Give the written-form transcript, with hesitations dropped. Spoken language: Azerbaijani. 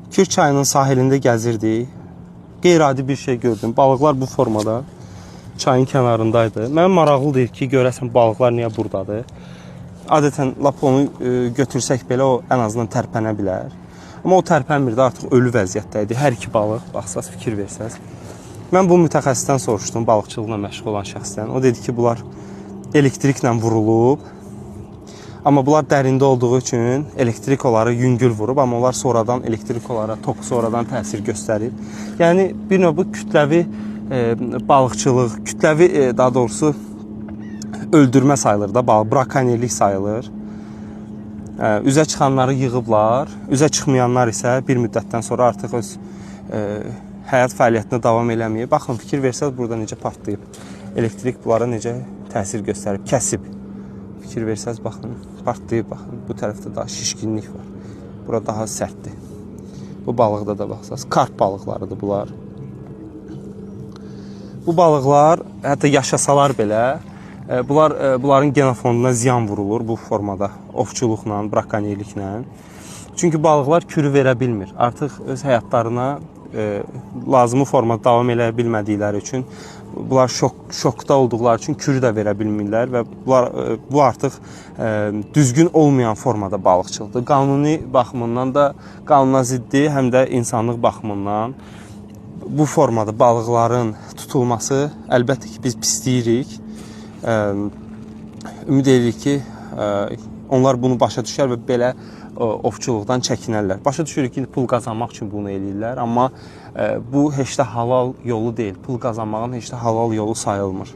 Kür çayının sahilində gəzirdik. Qeyri-adi bir şey gördüm. Balıqlar bu formada çayın kənarındaydı. Mənim maraqlı deyil ki, görəsən balıqlar niyə buradadır. Adətən lap onu götürsək belə o ən azından tərpənə bilər. Amma o tərpənmirdi, artıq ölü vəziyyətdə idi. Hər iki balıq, baxsaz, fikir versəz. Mən bu mütəxəssisdən soruşdum, balıqçılıqla məşğul olan şəxsdən. O dedi ki, bunlar elektriklə vurulub. Amma bunlar dərində olduğu üçün elektrik onları yüngül vurub, amma onlar sonradan elektrik onlara tok sonradan təsir göstərib. Yəni bir növ bu kütləvi balıqçılıq, kütləvi daha doğrusu öldürmə sayılır da, brakonyerlik sayılır. Üzə çıxanları yığıblar, üzə çıxmayanlar isə bir müddətdən sonra artıq öz həyat fəaliyyətinə davam eləməyib. Baxın, fikir versəz burada necə partlayıb. Elektrik bunlara necə təsir göstərib, kəsib. Fikir versəz, baxın, partlayıb, baxın. Bu tərəfdə daha şişkinlik var. Bura daha sərtdir. Bu balıqda da baxsaz, karp balıqlarıdır bunlar. Bu balıqlar, hətta yaşasalar belə, bunların genofonduna ziyan vurulur bu formada, ovçuluqla, brakonyerliklə. Çünki balıqlar kürü verə bilmir. Artıq öz həyatlarına lazımı formada davam eləyə bilmədikləri üçün, bunlar şokda olduqları üçün kürü də verə bilmirlər və bu artıq düzgün olmayan formada balıqçılıqdır. Qanuni baxımından da qanuna ziddir, həm də insanlıq baxımından. Bu formada balıqların tutulması əlbəttə ki, biz pisləyirik. Ümid edirik ki, onlar bunu başa düşər və belə ovçuluqdan çəkinərlər. Başa düşürük ki, pul qazanmaq üçün bunu eləyirlər, amma bu heç də halal yolu deyil. Pul qazanmağın heç də halal yolu sayılmır.